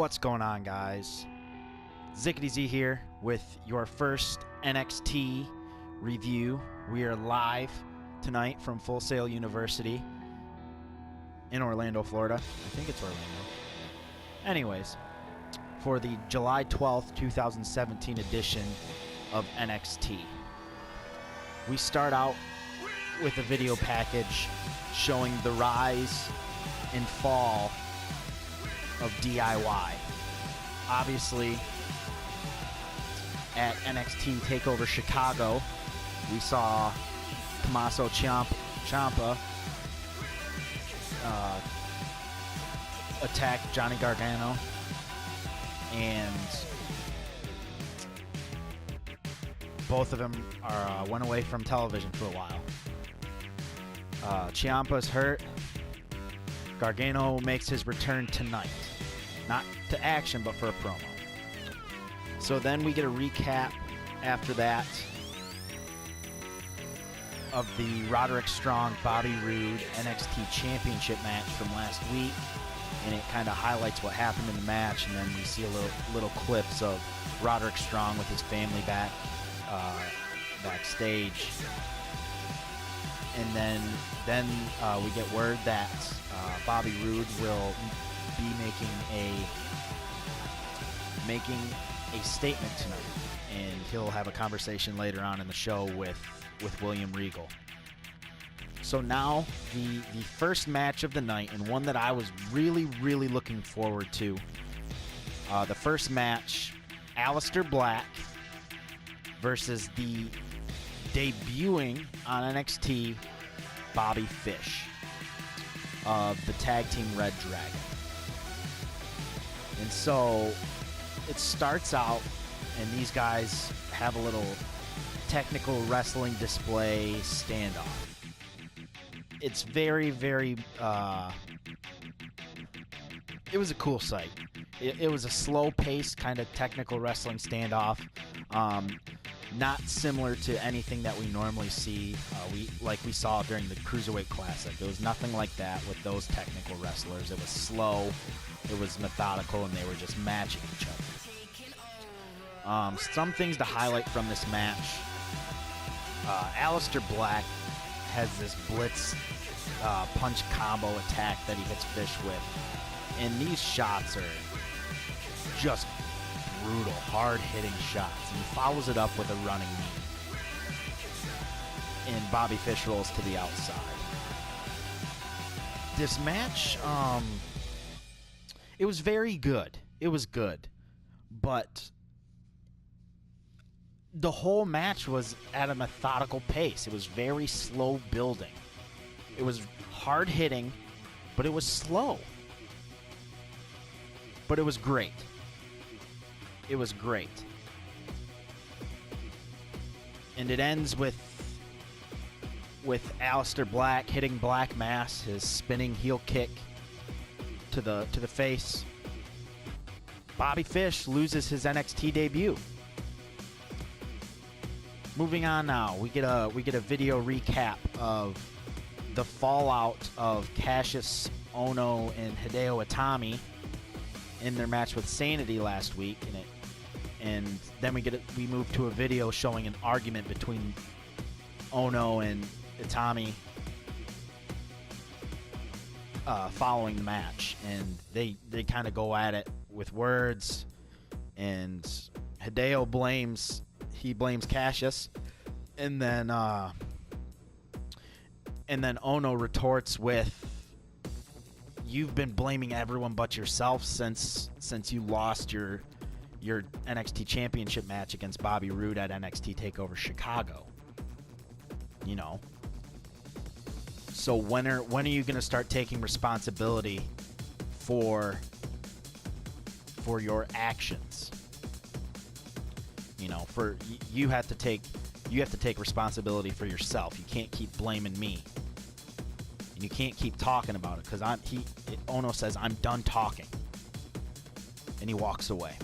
What's going on, guys? Zickety Z here with your first NXT review. We are live tonight from Full Sail University in Orlando, Florida. I think it's Orlando. Anyways, for the July 12th, 2017 edition of NXT. We start out with a video package showing the rise and fall of DIY. Obviously, at NXT TakeOver Chicago, we saw Tommaso Ciampa attack Johnny Gargano, and both of them went away from television for a while. Ciampa's hurt. Gargano makes his return tonight. Not to action, but for a promo. So then we get a recap after that of the Roderick Strong Bobby Roode NXT Championship match from last week, and it kind of highlights what happened in the match, and then we see a little clips of Roderick Strong with his family backstage, and then we get word that Bobby Roode will be making a statement tonight, and he'll have a conversation later on in the show with William Regal. So now the first match of the night, and one that I was really looking forward to. The first match, Aleister Black versus the debuting on NXT Bobby Fish of the tag team Red Dragon. And so it starts out, and these guys have a little technical wrestling display standoff. It's very, it was a cool sight. It was a slow-paced kind of technical wrestling standoff. Not similar to anything that we normally see, we saw during the Cruiserweight Classic. There was nothing like that with those technical wrestlers. It was slow, it was methodical, and they were just matching each other. Some things to highlight from this match. Aleister Black has this blitz punch combo attack that he hits Fish with, and these shots are just brutal, hard-hitting shots, and he follows it up with a running knee, and Bobby Fish rolls to the outside. This match, it was very good. It was good, but the whole match was at a methodical pace. It was very slow building. It was hard-hitting, but it was slow. But it was great. It was great. And it ends with Aleister Black hitting Black Mass, his spinning heel kick to the face. Bobby Fish loses his NXT debut. Moving on now, we get a video recap of the fallout of Cassius Ohno and Hideo Itami in their match with Sanity last week, and then we move to a video showing an argument between Ohno and Itami following the match, and they kind of go at it with words, and Hideo blames Cassius, and then Ohno retorts with, "You've been blaming everyone but yourself since you lost your NXT Championship match against Bobby Roode at NXT TakeOver Chicago. You know. So when are you going to start taking responsibility for your actions? You know, you have to take responsibility for yourself. You can't keep blaming me. And you can't keep talking about it, because Ohno says, "I'm done talking." And he walks away.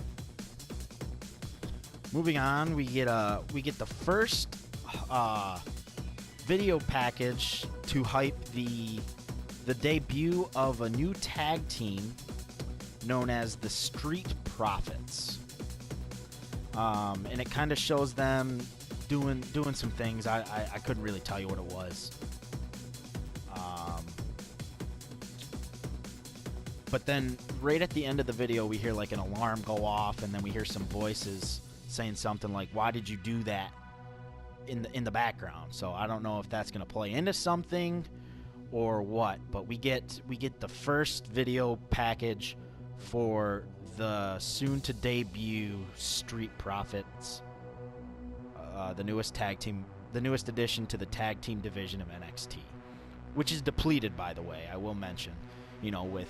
Moving on, we get the first video package to hype the debut of a new tag team known as the Street Profits. And it kind of shows them doing some things. I couldn't really tell you what it was. But then right at the end of the video, we hear like an alarm go off, and then we hear some voices saying something like, "Why did you do that?" in the background. So I don't know if that's going to play into something or what, but we get the first video package for the soon to debut Street Profits, the newest addition to the tag team division of NXT, which is depleted, by the way. I will mention, with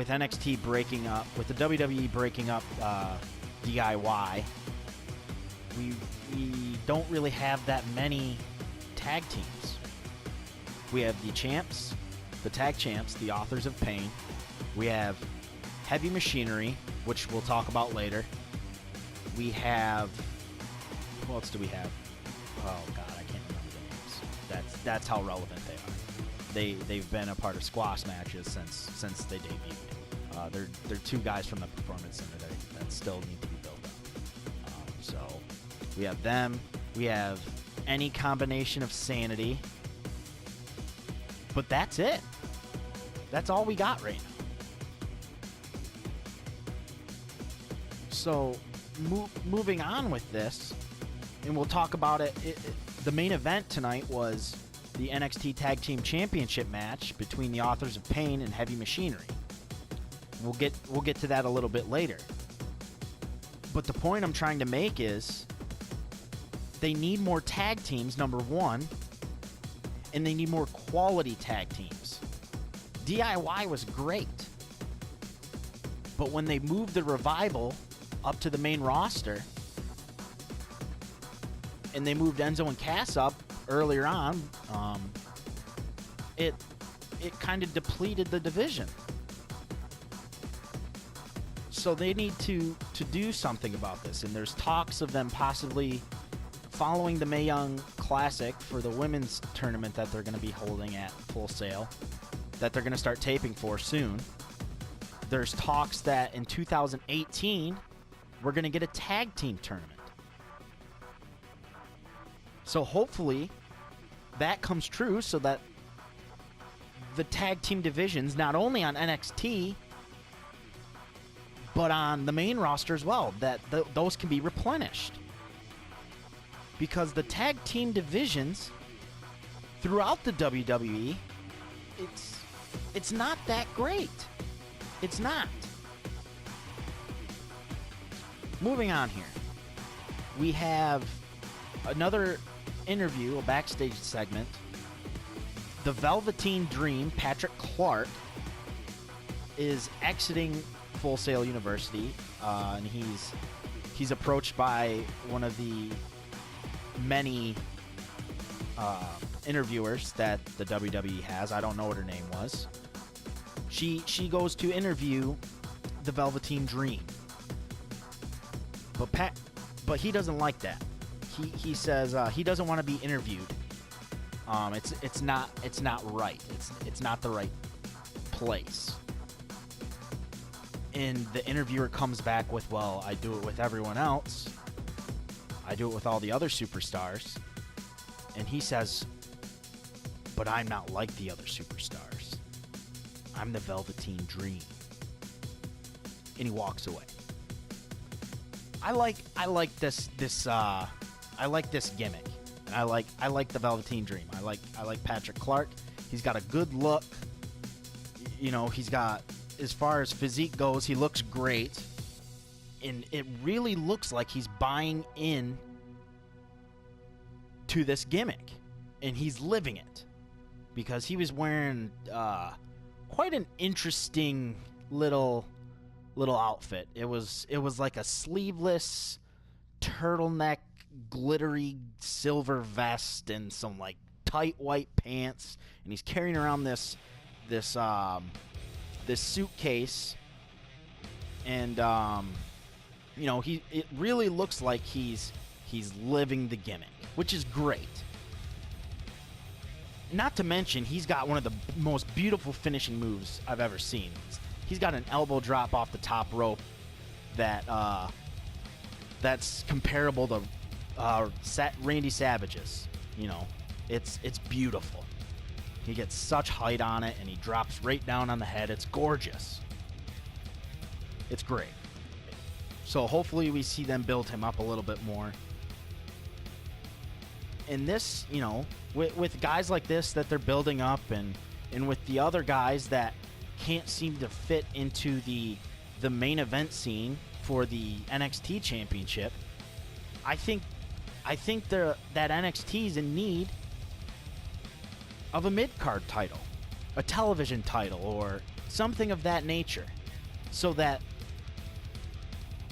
NXT breaking up, with the WWE breaking up DIY, we don't really have that many tag teams. We have the champs, the tag champs, the Authors of Pain. We have Heavy Machinery, which we'll talk about later. We have, who else do we have? Oh God, I can't remember the names. That's how relevant they are. They've been a part of squash matches since they debuted. They're two guys from the Performance Center that still need to be built up. So we have them. We have Any Combination of Sanity. But that's it. That's all we got right now. So moving on with this, and we'll talk about it. The main event tonight was the NXT Tag Team Championship match between the Authors of Pain and Heavy Machinery. We'll get to that a little bit later. But the point I'm trying to make is they need more tag teams, number one, and they need more quality tag teams. DIY was great, but when they moved the Revival up to the main roster, and they moved Enzo and Cass up earlier on, it kind of depleted the division. So they need to do something about this, and there's talks of them possibly following the Mae Young Classic for the women's tournament that they're going to be holding at Full Sail, that they're going to start taping for soon. There's talks that in 2018, we're going to get a tag team tournament. So hopefully that comes true, so that the tag team divisions, not only on NXT, but on the main roster as well, that those can be replenished. Because the tag team divisions throughout the WWE, it's not that great. It's not. Moving on here. We have another interview, a backstage segment. The Velveteen Dream, Patrick Clark, is exiting Full Sail University, and he's approached by one of the many interviewers that the WWE has. I don't know what her name was. She goes to interview the Velveteen Dream, but he doesn't like that. He says he doesn't want to be interviewed. It's not right. It's not the right place. And the interviewer comes back with, "Well, I do it with everyone else. I do it with all the other superstars." And he says, "But I'm not like the other superstars. I'm the Velveteen Dream." And he walks away. I like this gimmick. And I like the Velveteen Dream. I like Patrick Clark. He's got a good look. He's got, as far as physique goes, he looks great. And it really looks like he's buying in to this gimmick, and he's living it, because he was wearing quite an interesting little outfit. It was like a sleeveless turtleneck, glittery silver vest, and some like tight white pants, and he's carrying around this suitcase, and it really looks like he's living the gimmick, which is great. Not to mention, he's got one of the most beautiful finishing moves I've ever seen. he's got an elbow drop off the top rope that that's comparable to Randy Savage's. You know, it's beautiful. He gets such height on it, and he drops right down on the head. It's gorgeous. It's great. So hopefully we see them build him up a little bit more. And this, you know, with guys like this that they're building up, and with the other guys that can't seem to fit into the main event scene for the NXT championship, I think that NXT is in need of a mid-card title, a television title, or something of that nature, so that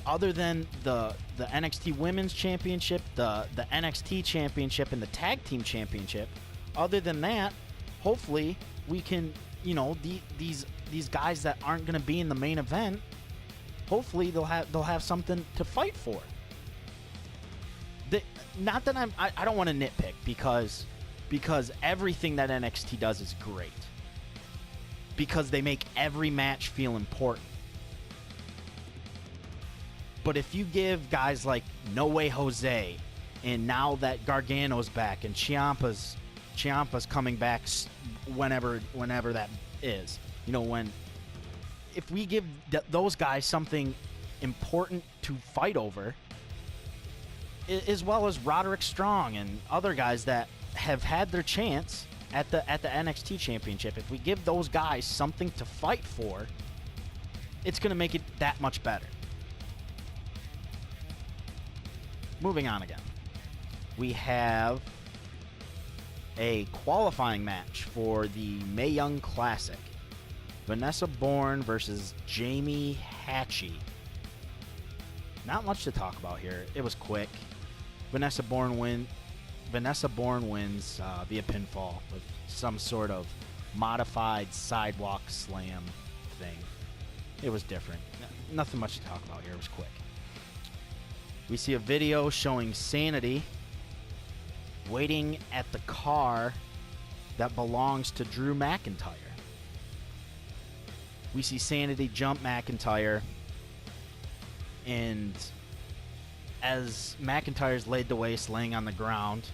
other than the NXT Women's Championship, the NXT Championship, and the Tag Team Championship, other than that, hopefully we can, you know, these guys that aren't going to be in the main event, hopefully they'll have something to fight for. Not that I don't want to nitpick, because everything that NXT does is great, because they make every match feel important. But if you give guys like No Way Jose, and now that Gargano's back and Ciampa's coming back whenever that is, you know, if we give those guys something important to fight over, as well as Roderick Strong and other guys that have had their chance at the NXT Championship, if we give those guys something to fight for, it's going to make it that much better. Moving on again. We have a qualifying match for the Mae Young Classic. Vanessa Bourne versus Jamie Hatchie. Not much to talk about here. It was quick. Vanessa Bourne wins via pinfall with some sort of modified sidewalk slam thing. It was different. Nothing much to talk about here. It was quick. We see a video showing Sanity waiting at the car that belongs to Drew McIntyre. We see Sanity jump McIntyre, and as McIntyre's laid to waste, laying on the ground,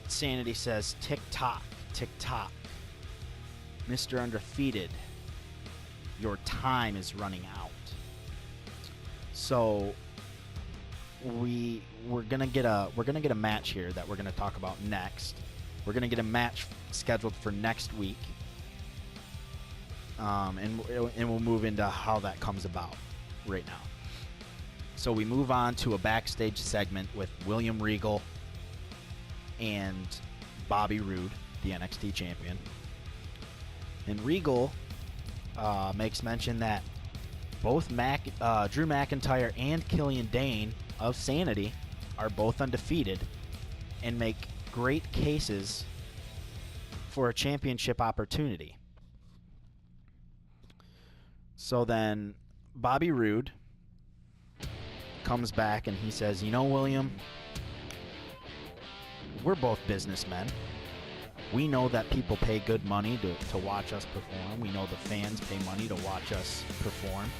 Sanity says, "Tick-tock, tick-tock. Mr. Undefeated, your time is running out." So we're gonna get a match here that we're gonna talk about next. We're gonna get a match scheduled for next week, and we'll move into how that comes about right now. So we move on to a backstage segment with William Regal and Bobby Roode, the NXT champion. And Regal makes mention that both Drew McIntyre and Killian Dain of Sanity are both undefeated and make great cases for a championship opportunity. So then Bobby Roode comes back and he says, "You know, William, we're both businessmen. We know that people pay good money to watch us perform. We know the fans pay money to watch us perform.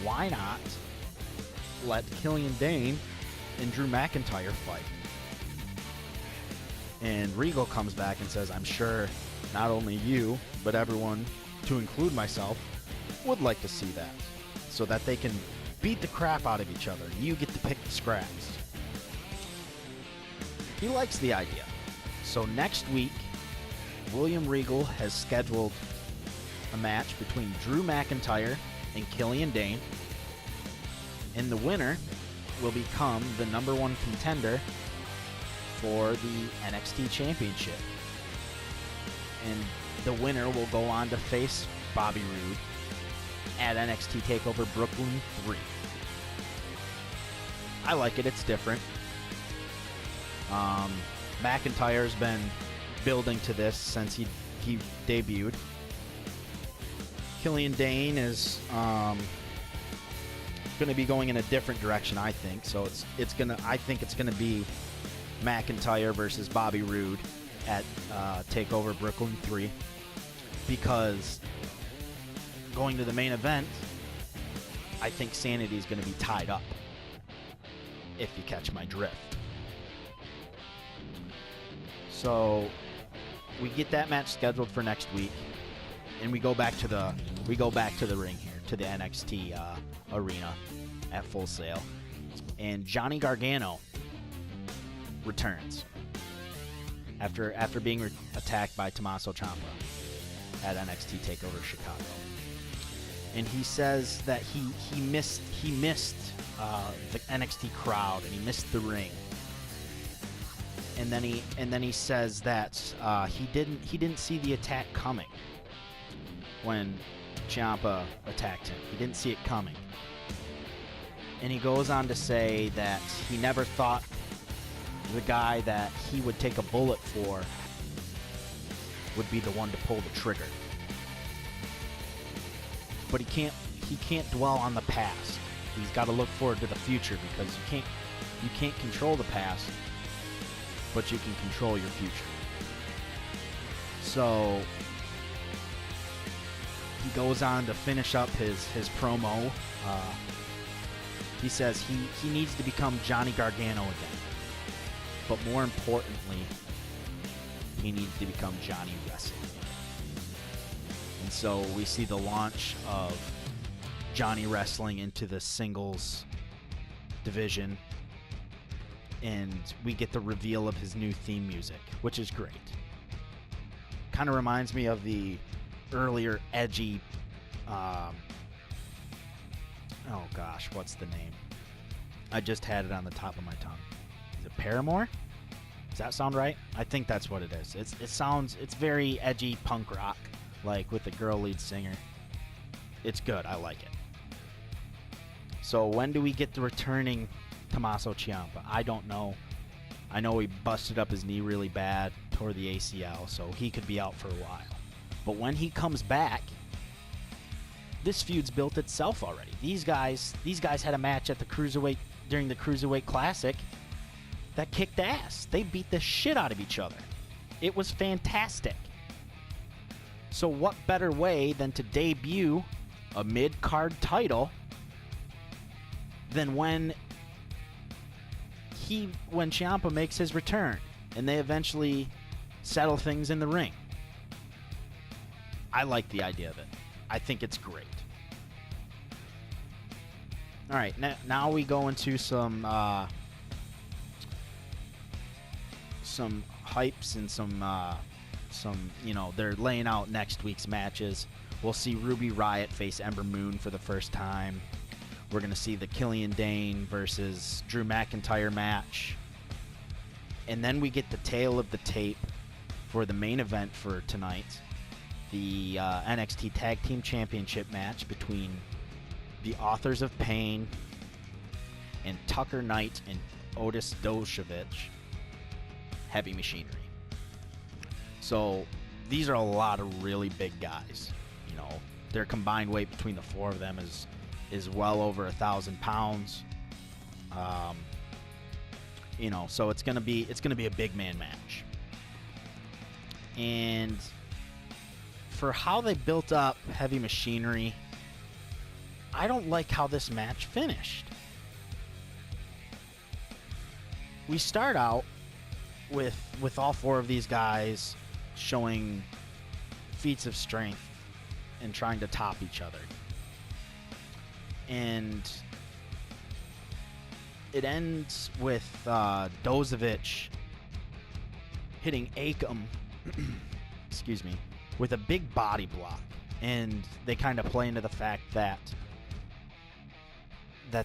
Why not let Killian Dain and Drew McIntyre fight?" And Regal comes back and says, "I'm sure not only you, but everyone, to include myself, would like to see that, so that they can beat the crap out of each other and you get to pick the scraps." He likes the idea. So next week, William Regal has scheduled a match between Drew McIntyre and Killian Dain, and the winner will become the #1 contender for the NXT Championship. And the winner will go on to face Bobby Roode at NXT TakeOver Brooklyn 3. I like it. It's different. McIntyre's been building to this since he debuted. Killian Dain is going to be going in a different direction, I think. So I think it's gonna be McIntyre versus Bobby Roode at TakeOver Brooklyn 3. because going to the main event, I think Sanity is going to be tied up, if you catch my drift. So we get that match scheduled for next week, and we go back to the ring here, to the NXT arena at Full Sail, and Johnny Gargano returns after being attacked by Tommaso Ciampa at NXT TakeOver Chicago. And he says that he missed the NXT crowd, and he missed the ring. And then he says that he didn't see the attack coming when Ciampa attacked him. He didn't see it coming. And he goes on to say that he never thought the guy that he would take a bullet for would be the one to pull the trigger. But he can't dwell on the past. He's got to look forward to the future, because you can't control the past, but you can control your future. So he goes on to finish up his promo. He says he needs to become Johnny Gargano again. But more importantly, he needs to become Johnny Wrestling. And so we see the launch of Johnny Wrestling into the singles division, and we get the reveal of his new theme music, which is great. Kind of reminds me of the earlier edgy, oh gosh, what's the name? I just had it on the top of my tongue. Is it Paramore? Does that sound right? I think that's what it is. It's very edgy punk rock, like with the girl lead singer. It's good. I like it. So when do we get the returning Tommaso Ciampa? I don't know. I know he busted up his knee really bad, tore the ACL, so he could be out for a while. But when he comes back, this feud's built itself already. These guys had a match at the during the Cruiserweight Classic that kicked ass. They beat the shit out of each other. It was fantastic. So what better way than to debut a mid-card title than when Ciampa makes his return and they eventually settle things in the ring. I like the idea of it. I think it's great. All right, now we go into some hypes and some they're laying out next week's matches. We'll see Ruby Riott face Ember Moon for the first time. We're going to see the Killian Dain versus Drew McIntyre match. And then we get the tail of the tape for the main event for tonight. The NXT Tag Team Championship match between the Authors of Pain and Tucker Knight and Otis Dozovich, Heavy Machinery. So these are a lot of really big guys. Their combined weight between the four of them is well over 1,000 pounds. So it's gonna be a big man match. And for how they built up Heavy Machinery, I don't like how this match finished. We start out with all four of these guys showing feats of strength and trying to top each other. And it ends with Dozovich hitting Akam excuse me, with a big body block. And they kind of play into the fact that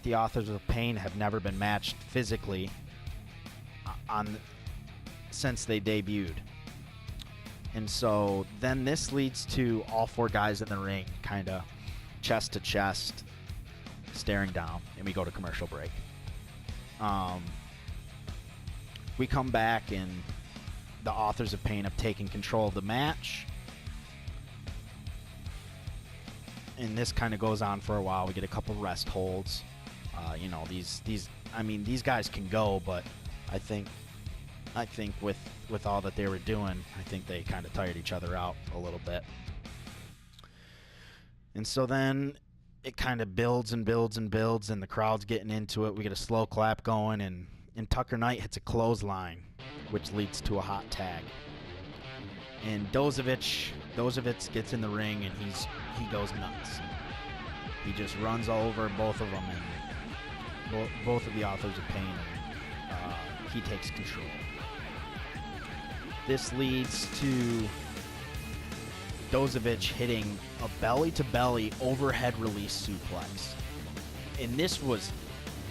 the Authors of Pain have never been matched physically since they debuted. And so then this leads to all four guys in the ring kind of chest to chest staring down, and we go to commercial break. We come back, and the Authors of Pain have taken control of the match. And this kind of goes on for a while. We get a couple rest holds. These guys can go, but I think with all that they were doing, I think they kind of tired each other out a little bit. And so then it kind of builds and builds and builds, and the crowd's getting into it. We get a slow clap going, and Tucker Knight hits a clothesline, which leads to a hot tag. And Dozovic gets in the ring, and he goes nuts. He just runs all over both of them, and both of the Authors of Pain, and he takes control. This leads to Dozovic hitting a belly-to-belly overhead release suplex. And this was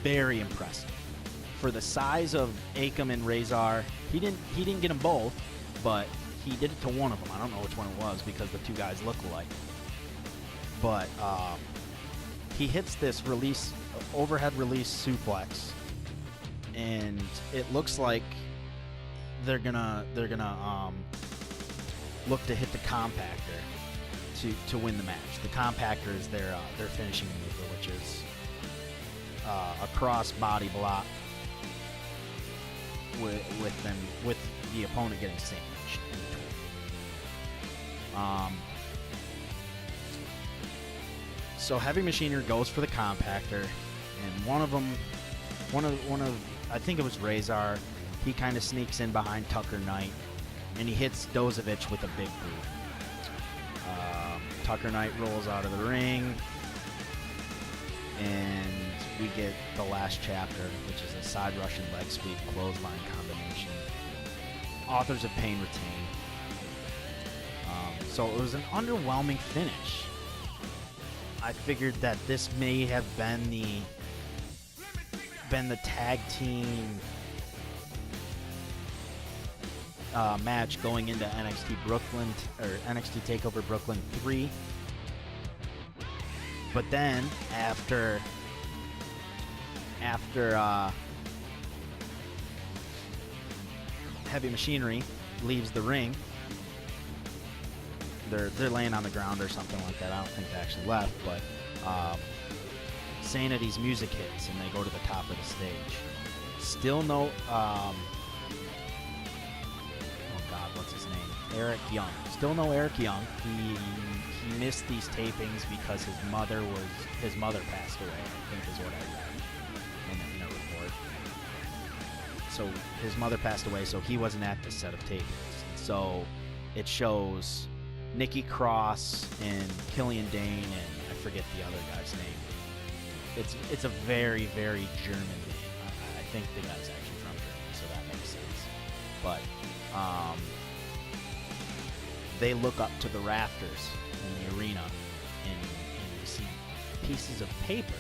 very impressive. For the size of Akam and Razor, he didn't get them both, but he did it to one of them. I don't know which one it was because the two guys look alike. But he hits this overhead release suplex, and it looks like they're gonna look to hit the compactor to win the match. The compactor is their finishing maneuver, which is a cross body block with the opponent getting sandwiched in between. So Heavy Machinery goes for the compactor, and one of I think it was Razor. He kind of sneaks in behind Tucker Knight, and he hits Dozovic with a big boot. Tucker Knight rolls out of the ring, and we get the last chapter, which is a side Russian leg sweep clothesline combination. Authors of Pain retain. So it was an underwhelming finish. I figured that this may have been the tag team match going into NXT Brooklyn or NXT Takeover Brooklyn 3. But then after Heavy Machinery leaves the ring, they're laying on the ground or something like that. I don't think they actually left, but Sanity's music hits and they go to the top of the stage. Still no what's his name? Eric Young. Still no Eric Young. He missed these tapings because his mother passed away, I think is what I read in a report. So his mother passed away, so he wasn't at this set of tapings. So it shows Nikki Cross and Killian Dain, and I forget the other guy's name. It's a very, very German name. I think the guy's actually from Germany, so that makes sense. But they look up to the rafters in the arena, and you see pieces of paper,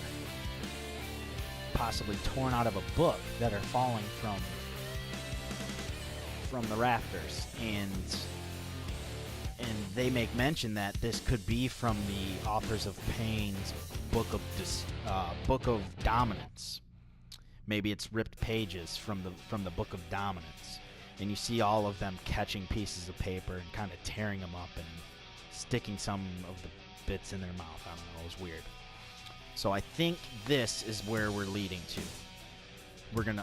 possibly torn out of a book, that are falling from the rafters, and they make mention that this could be from the Authors of Pain's Book of Dominance. Maybe it's ripped pages from the Book of Dominance. And you see all of them catching pieces of paper and kind of tearing them up and sticking some of the bits in their mouth. I don't know. It was weird. So I think this is where we're leading to.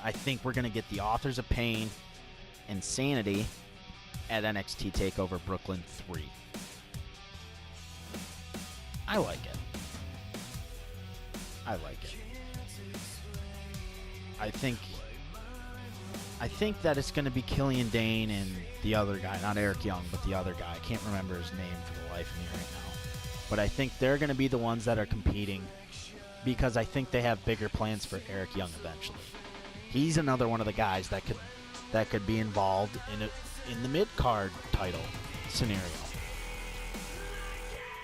I think we're gonna get the Authors of Pain and Sanity at NXT TakeOver Brooklyn 3. I like it. I think that it's going to be Killian Dain and the other guy, not Eric Young, but the other guy. I can't remember his name for the life of me right now. But I think they're going to be the ones that are competing, because I think they have bigger plans for Eric Young eventually. He's another one of the guys that could be involved in the mid-card title scenario.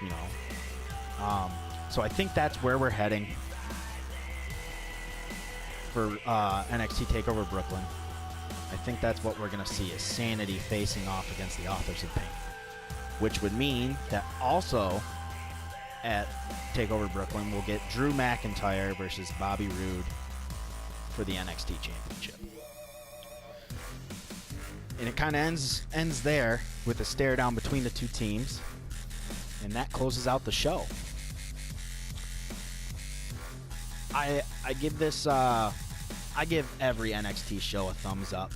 You know, so I think that's where we're heading for NXT TakeOver Brooklyn. I think that's what we're going to see, is Sanity facing off against the Authors of Pain, which would mean that also at TakeOver Brooklyn we'll get Drew McIntyre versus Bobby Roode for the NXT Championship. And it kind of ends there with a stare down between the two teams, and that closes out the show. I give this I give every NXT show a thumbs up.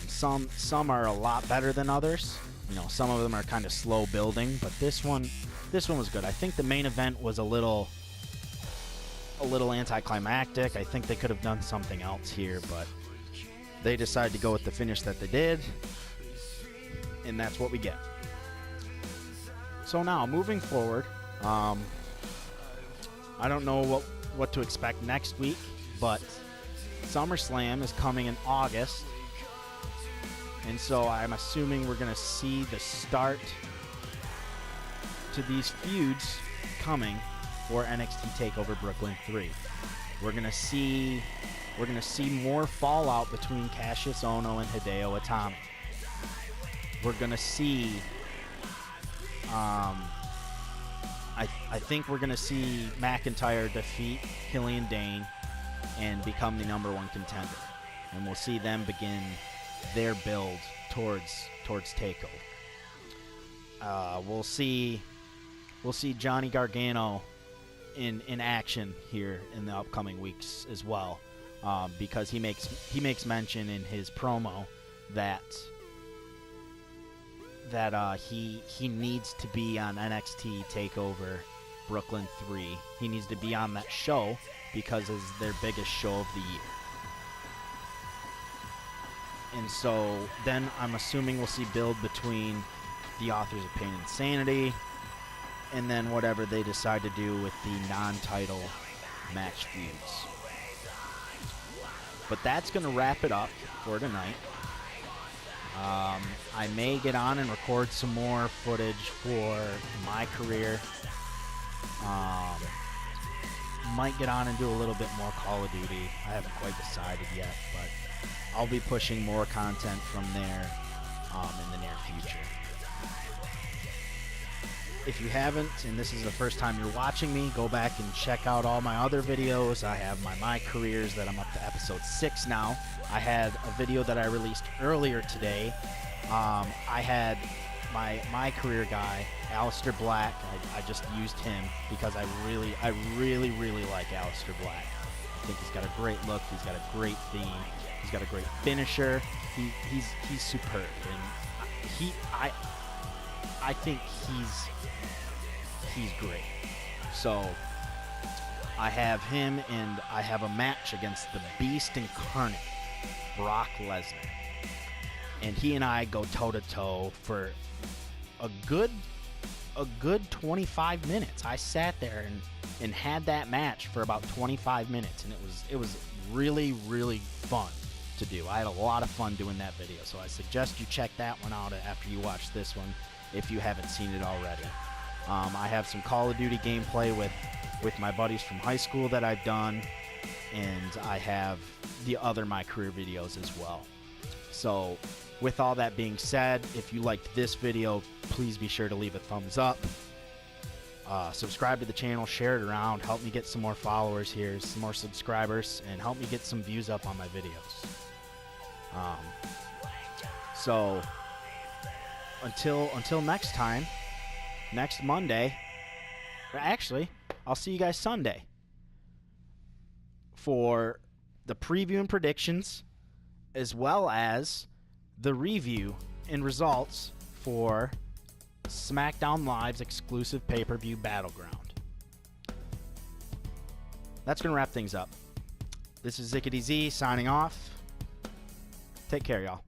Some are a lot better than others. You know, some of them are kind of slow building, but this one this one was good. I think the main event was a little anticlimactic. I think they could have done something else here, but they decided to go with the finish that they did, and that's what we get. So now, moving forward, I don't know what to expect next week, but SummerSlam is coming in August, and so I'm assuming we're going to see the start to these feuds coming for NXT TakeOver Brooklyn 3. We're gonna see more fallout between Cassius Ohno and Hideo Itami. We're gonna see I think we're gonna see McIntyre defeat Killian Dain and become the #1 contender, and we'll see them begin their build towards TakeOver. We'll see Johnny Gargano in action here in the upcoming weeks as well, because he makes mention in his promo that he needs to be on NXT TakeOver Brooklyn 3. He needs to be on that show because it's their biggest show of the year. And so then I'm assuming we'll see build between the Authors of Pain and Sanity, and then whatever they decide to do with the non-title match feuds. But that's going to wrap it up for tonight. I may get on and record some more footage for my career. Might get on and do a little bit more Call of Duty. I haven't quite decided yet, but I'll be pushing more content from there in the near future. If you haven't, and this is the first time you're watching me, go back and check out all my other videos. I have my careers that I'm up to episode 6 now. I had a video that I released earlier today. I had my career guy, Aleister Black. I just used him because I really like Aleister Black. I think he's got a great look. He's got a great theme. He's got a great finisher. He's superb, and I think he's great. So I have him, and I have a match against the Beast Incarnate, Brock Lesnar, and he and I go toe to toe for a good 25 minutes. I sat there and had that match for about 25 minutes, and it was really fun to do. I had a lot of fun doing that video, so I suggest you check that one out after you watch this one if you haven't seen it already. I have some Call of Duty gameplay with my buddies from high school that I've done, and I have the other My Career videos as well. So with all that being said, if you liked this video, please be sure to leave a thumbs up. Subscribe to the channel, share it around, help me get some more followers here, some more subscribers, and help me get some views up on my videos. So until next time, next Monday, or actually, I'll see you guys Sunday for the preview and predictions, as well as the review and results for SmackDown Live's exclusive pay-per-view Battleground. That's going to wrap things up. This is Zickety Z signing off. Take care, y'all.